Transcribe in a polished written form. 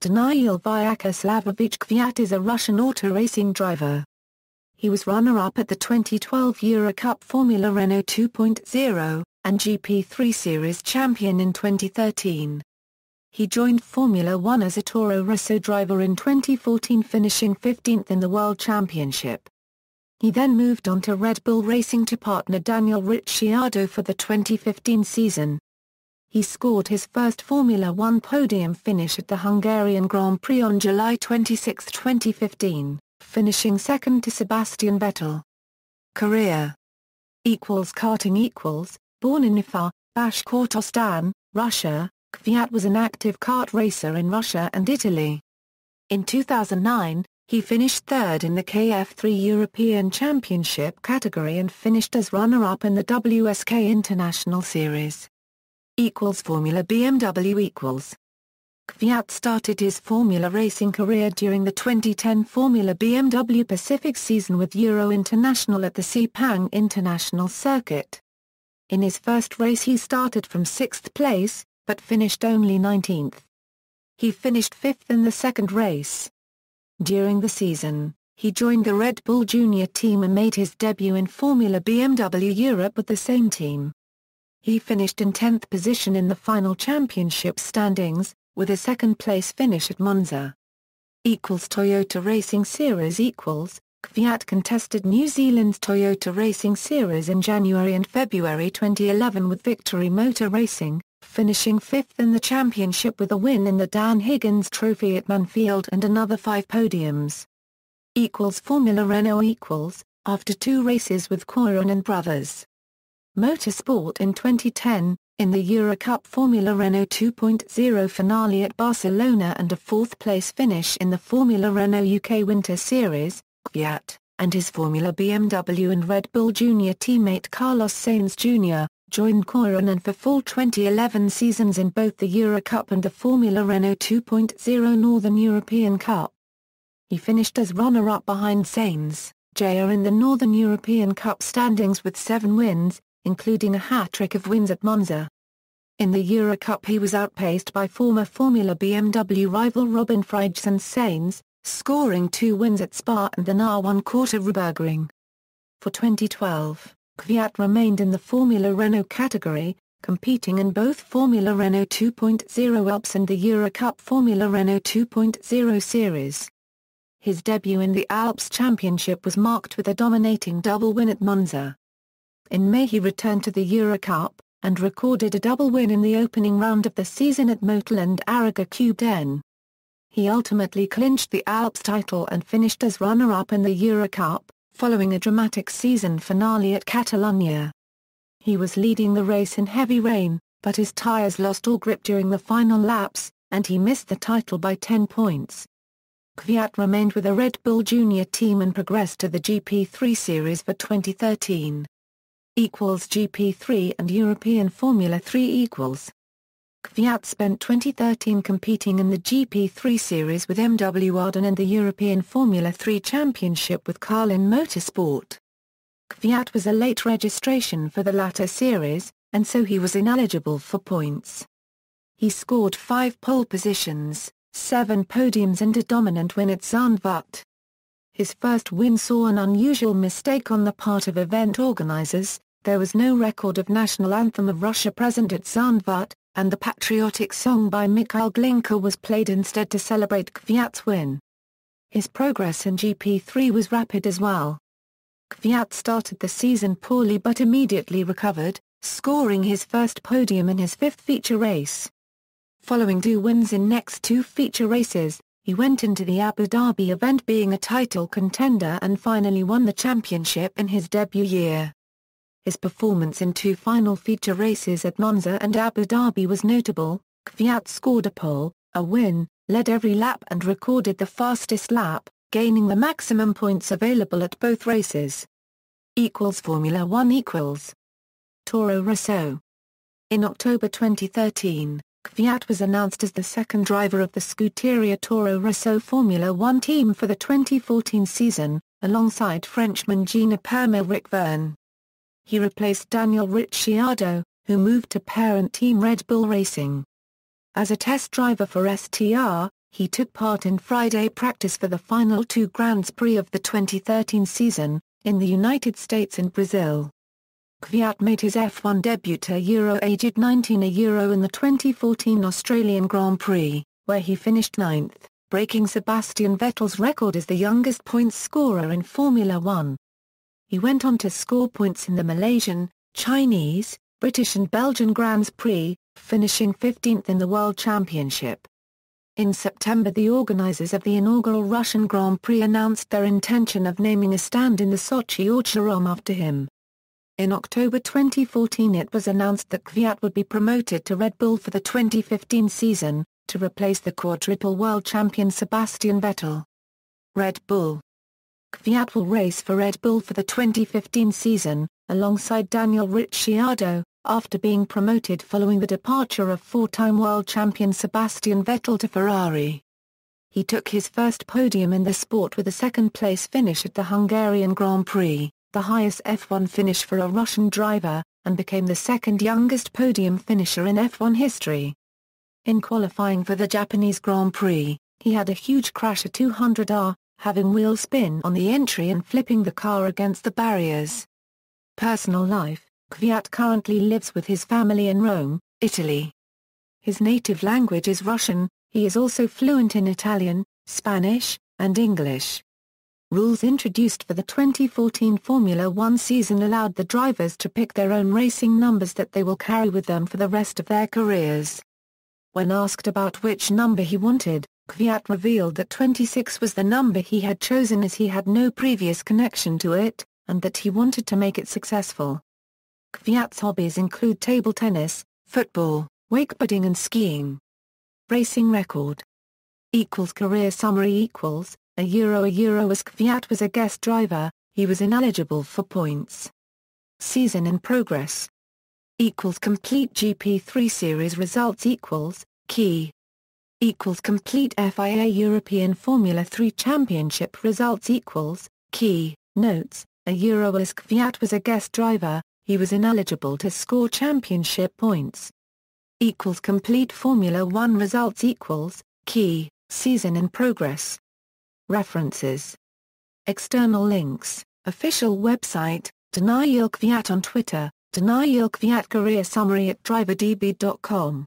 Daniil Vyacheslavovich Kvyat is a Russian auto racing driver. He was runner-up at the 2012 Eurocup Formula Renault 2.0, and GP3 Series champion in 2013. He joined Formula One as a Toro Rosso driver in 2014, finishing 15th in the World Championship. He then moved on to Red Bull Racing to partner Daniel Ricciardo for the 2015 season. He scored his first Formula One podium finish at the Hungarian Grand Prix on July 26, 2015, finishing second to Sebastian Vettel. Career Karting Born in Ufa, Bashkortostan, Russia, Kvyat was an active kart racer in Russia and Italy. In 2009, he finished third in the KF3 European Championship category and finished as runner-up in the WSK International Series. Formula BMW Kvyat started his Formula racing career during the 2010 Formula BMW Pacific season with Euro International at the Sepang International Circuit. In his first race he started from 6th place, but finished only 19th. He finished 5th in the second race. During the season, he joined the Red Bull Junior team and made his debut in Formula BMW Europe with the same team. He finished in 10th position in the final championship standings, with a second-place finish at Monza. Toyota Racing Series Kvyat contested New Zealand's Toyota Racing Series in January and February 2011 with Victory Motor Racing, finishing 5th in the championship with a win in the Dan Higgins Trophy at Mansfield and another 5 podiums. Formula Renault after 2 races with Koirunen brothers. Motorsport in 2010, in the Eurocup Formula Renault 2.0 finale at Barcelona and a 4th-place finish in the Formula Renault UK Winter Series, Kvyat, and his Formula BMW and Red Bull Junior teammate Carlos Sainz Jr., joined Koirunen for full 2011 seasons in both the Eurocup and the Formula Renault 2.0 Northern European Cup. He finished as runner-up behind Sainz Jr. in the Northern European Cup standings with 7 wins, including a hat-trick of wins at Monza. In the Eurocup he was outpaced by former Formula BMW rival Robin Freins and Sainz, scoring 2 wins at Spa and the Na 1/4 Nürburgring. For 2012, Kvyat remained in the Formula Renault category, competing in both Formula Renault 2.0 Alps and the Eurocup Formula Renault 2.0 Series. His debut in the Alps Championship was marked with a dominating double win at Monza. In May he returned to the Eurocup, and recorded a double win in the opening round of the season at Motul and Arrega Cubden. He ultimately clinched the Alps title and finished as runner-up in the Eurocup, following a dramatic season finale at Catalonia. He was leading the race in heavy rain, but his tyres lost all grip during the final laps, and he missed the title by 10 points. Kvyat remained with the Red Bull Junior team and progressed to the GP3 Series for 2013. GP3 and European Formula 3 Kvyat spent 2013 competing in the GP3 Series with MW Arden and the European Formula 3 Championship with Carlin Motorsport. Kvyat was a late registration for the latter series, and so he was ineligible for points. He scored 5 pole positions, 7 podiums and a dominant win at Zandvoort. His first win saw an unusual mistake on the part of event organizers. There was no record of national anthem of Russia present at Zandvoort, and the patriotic song by Mikhail Glinka was played instead to celebrate Kvyat's win. His progress in GP3 was rapid as well. Kvyat started the season poorly but immediately recovered, scoring his first podium in his 5th feature race. Following 2 wins in next 2 feature races, he went into the Abu Dhabi event being a title contender and finally won the championship in his debut year. His performance in 2 final feature races at Monza and Abu Dhabi was notable. Kvyat scored a pole, a win, led every lap and recorded the fastest lap, gaining the maximum points available at both races. Formula One Toro Rosso. In October 2013, Kvyat was announced as the second driver of the Scuderia Toro Rosso Formula One team for the 2014 season, alongside Frenchman Jean-Pierre Verne. He replaced Daniel Ricciardo, who moved to parent team Red Bull Racing. As a test driver for STR, He took part in Friday practice for the final two Grand Prix of the 2013 season, in the United States and Brazil. Kvyat made his F1 debut at aged 19 in the 2014 Australian Grand Prix, where he finished ninth, breaking Sebastian Vettel's record as the youngest points scorer in Formula One. He went on to score points in the Malaysian, Chinese, British and Belgian Grands Prix, finishing 15th in the World Championship. In September, the organizers of the inaugural Russian Grand Prix announced their intention of naming a stand in the Sochi Autodrome after him. In October 2014 it was announced that Kvyat would be promoted to Red Bull for the 2015 season, to replace the quadruple world champion Sebastian Vettel. Red Bull. Kvyat will race for Red Bull for the 2015 season, alongside Daniel Ricciardo, after being promoted following the departure of four-time world champion Sebastian Vettel to Ferrari. He took his first podium in the sport with a second-place finish at the Hungarian Grand Prix, the highest F1 finish for a Russian driver, and became the second youngest podium finisher in F1 history. In qualifying for the Japanese Grand Prix, he had a huge crash at 200R, having wheel spin on the entry and flipping the car against the barriers. Personal life. Kvyat currently lives with his family in Rome, Italy. His native language is Russian. He is also fluent in Italian, Spanish, and English. Rules introduced for the 2014 Formula One season allowed the drivers to pick their own racing numbers that they will carry with them for the rest of their careers. When asked about which number he wanted, Kvyat revealed that 26 was the number he had chosen as he had no previous connection to it, and that he wanted to make it successful. Kvyat's hobbies include table tennis, football, wakeboarding and skiing. Racing record. Career summary a euro as Kvyat was a guest driver, he was ineligible for points. Season in progress. Complete GP3 Series results key. Complete FIA European Formula 3 Championship results key. Notes, a euro as Kvyat was a guest driver, he was ineligible to score championship points. Complete Formula 1 results key. Season in progress. References. External links, official website, Daniil Kvyat on Twitter, Daniil Kvyat career summary at driverdb.com.